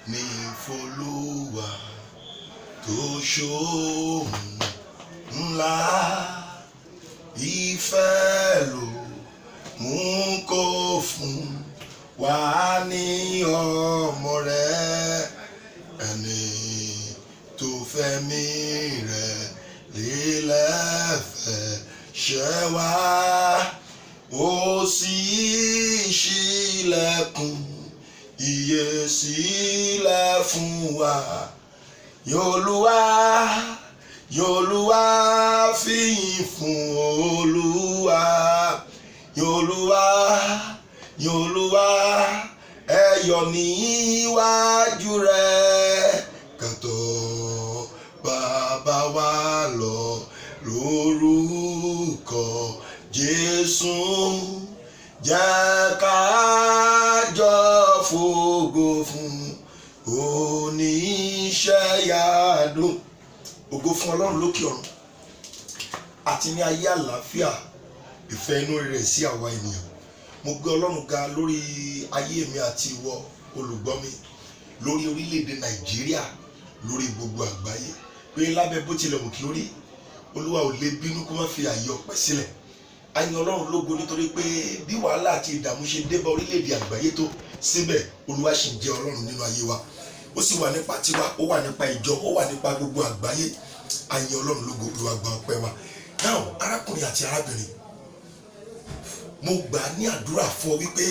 ní f'Olúwa tó ṣohun ńlá. Ìfẹ́ ló mú kó fún wa ní ọmọ rẹ̀, ẹni tó fẹ̀mí rẹ̀ lélẹ̀ fẹ̀ṣẹ̀ wa, ó sì ṣílẹ̀kùn ìyè sílẹ̀ fún wa. Yolúwa, Yolúwa, fìyìn fún Olúwa. Yolúwa, Yolúwa, ẹ yọ̀ níwájú rẹ̀, ká tọ̀ bàbá wa lọ lórúkọ Jésù. Jẹ́ ká jọ fògo fún oníṣẹ́ ìyanu. Ògo fún Ọlọ́run lókè ọ̀run àti ní ayé àlàáfíà ìfẹ́ inú rẹ̀ sí àwa ènìyàn. Mo gbé Ọlọ́run ga lórí ayé mi àti ìwọ olùgbọ́ mi, lórí orílẹ̀-èdè Nàìjíríà, lórí gbogbo àgbáyé, pé lábẹ́ bó tilẹ̀ wù kí ó rí, Olúwa ò lè bínú kó má fi ààyè ọpẹ́ sílẹ̀. A yìn Ọlọ́run lógo nítorí pé bí wàhálà àti ìdààmú ṣe dé bá orílẹ̀-èdè àgbáyé tó, síbẹ̀ Olúwa ṣì ń jẹ́ Ọlọ́run nínú ayé wa. Ó sì wà nípa tiwa, ó wà nípa ìjọ, ó wà nípa gbogbo àgbáyé. A yìn Ọlọ́run lógo, Olúwa gba ọpẹ́ wa. Now, arákùnrin àti arábìnrin, mo gbà ní àdúrà fún ọ wípé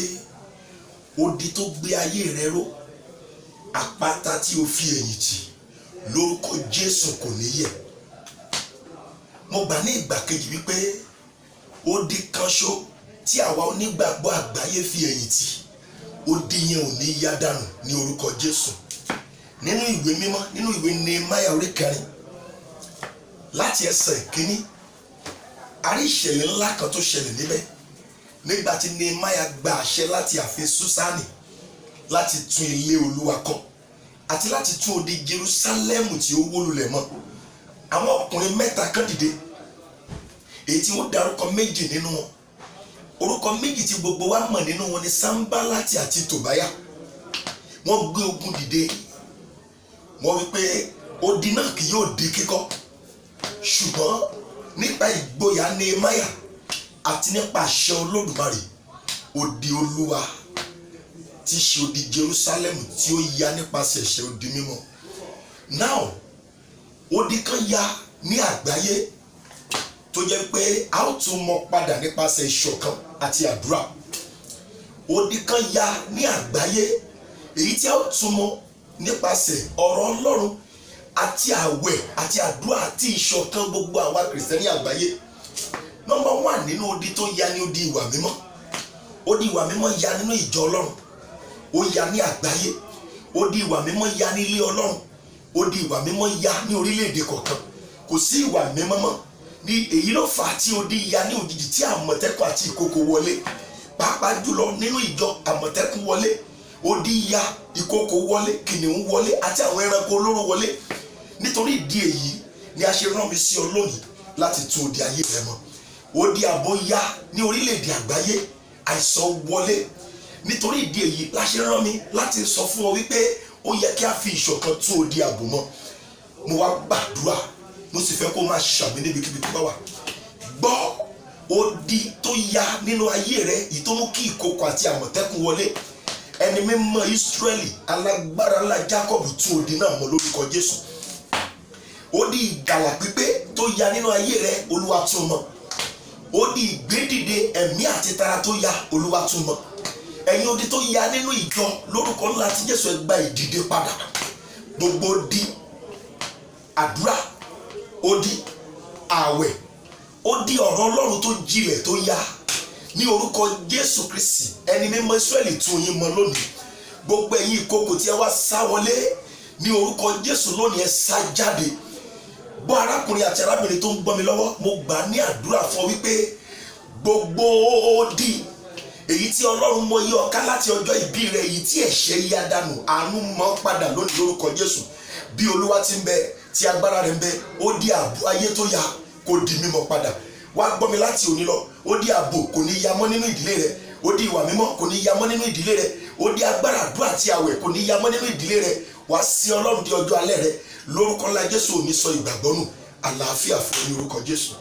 odi tó gbé ayé rẹ ró, àpáta tí o fi ẹ̀yìn tì, lórúkọ Jésù kò ní yẹ̀. Mo gbà ní ìgbà kejì wípé odi kan ṣó tí àwa onígbàgbọ́ àgbáyé fi ẹ̀yìn tì, odi yẹn ò ní yá dànù ní orúkọ Jésù. Nínú ìwé mímọ́, nínú ìwé Nehemiah orí 4 láti ẹsẹ̀ 1, a rí ìṣẹ̀lẹ̀ ńlá kan tó ṣẹlẹ̀ níbẹ̀ nígbà tí Nehemiah gba àṣẹ láti ààfin Ṣúṣánì láti tún ilé Olúwa kọ́ àti láti tún odi Jerúsálẹ́mù tí ó wó lulẹ̀ mọ́. Àwọn ọkùnrin 3 kan dìde, èyí tí wọ́n dárúkọ 2 nínú wọn. Orúkọ 2 tí gbogbo wa mọ̀ nínú wọn ni Sanbalati àti Tòbáyà. Wọ́n gbé ogun dìde, wọ́n wí pé odi náà kì yóò di kíkọ́, ṣùgbọ́n nípa ìgboyà Nehemiah àti nípa àṣẹ Olódùmarè, odi Olúwa tí ṣe odi Jerusalem tí ó ya nípasẹ̀ ẹ̀ṣẹ̀ odi mímọ́. Now, odi kan ya ní àgbáyé tó jẹ́ pé a ó tún mọ̀ padà nípasẹ̀ ìṣọ̀kan àti àdúrà. Odi kan ya ní àgbáyé èyí tí a ó tún mọ̀ nípasẹ̀ ọ̀rọ̀ Ọlọ́run àti àwẹ̀ àti àdúrà àti ìṣọ̀kan gbogbo àwa Kìrìsìtẹ́nì àgbáyé. Number 1 nínú odi tó ya ní odi ìwà mímọ́. Odi ìwà mímọ́ ya nínú ìjọ Ọlọ́run, ó ya ní àgbáyé. Odi ìwà mímọ́ ya ní ilé Ọlọ́run, odi ìwà mímọ́ ya ní orílẹ̀-èdè kọ̀ọ̀kan. Kò sí ìwà mímọ́ mọ́, ní èyí ló fà á tí odi ya ní òjijì tí àmọ̀tẹ́kùn àti ìkòkò wọlé. Pàápàá jùlọ nínú ìjọ, àmọ̀tẹ́kùn wọlé, odi ya, ìkòkò wọlé, kìnìún wọlé àti àwọn ẹranko olóró wọlé. Nítorí ìdí èyí ni a ṣe rán mi sí ọ lónìí láti tún odi ayé rẹ mọ́. Odi ààbò ya ní orílẹ̀-èdè àgbáyé, àìsàn wọlé. Nítorí ìdí èyí la ṣe rán mi láti sọ fún ọ wípé ó yẹ kí a fi ìṣọ̀kan tún odi ààbò mọ́. Mo wá gbàdúrà, mo sì fẹ́ kó máa ṣàmì níbikíbi tó bá wà. Gbọ́ odi tó ya nínú ayé rẹ, èyí tó mú kí ìkòkò àti àmọ̀tẹ́kùn wọlé. Ẹni mímọ́ Ísírẹ́lì, alágbára ńlá Jákọ́bù, tún odi náà mọ́ lórúkọ Jésù. Odi ìgbàlà pípé tó ya nínú ayé rẹ, Olúwa tún mọ́. Odi ìgbédìde ẹ̀mí àti tara tó ya, Olúwa tún mọ́. Ẹ̀yin odi tó ya nínú ìjọ, lórúkọ ńlá tí Jésù, ẹ gba ìdìde padà. Gbogbo odi àdúrà, odi àwẹ̀, odi ọ̀rọ̀ Ọlọ́run tó jinlẹ̀ tó ya, ní orúkọ Jésù Kristi, ẹni mímọ́ Ísírẹ́lì, tún yín mọ́ lónìí. Gbogbo ẹ̀yin ìkòkò tí ẹ wá sá wọlé, ní orúkọ Jésù lónìí ẹ sá jáde. Gbọ́ arákùnrin àti arábìnrin tó ń gbọ́ mi lọ́wọ́, mo gbà ní àdúrà fún ọ wípé gbogbo odi èyí tí Ọlọ́run mọ yí ọká láti ọjọ́ ìbí rẹ, èyí tí ẹ̀ṣẹ̀ yá dànù, àánú mọ́ padà lónìí lórúkọ Jésù. Bí Olúwa ti ń bẹ, tí agbára rẹ̀ ń bẹ, odi ààbò ayé tó ya kó di mímọ́ padà. Wá gbọ́ mi láti òní lọ, odi ààbò kò ní ya mọ́ nínú ìdílé rẹ, ó di ìwà mímọ́ kò ní yamọ́ nínú ìdílé rẹ, ó di agbára àdúrà àti àwẹ̀ kò ní yamọ́ nínú ìdílé rẹ. wàá sí Ọlọ́run di ọjọ́ alẹ́ rẹ lórúkọ ńlá Jésù. ò ní sọ ìgbàgbọ́ nù. àlàáfíà fún ní orúkọ Jésù.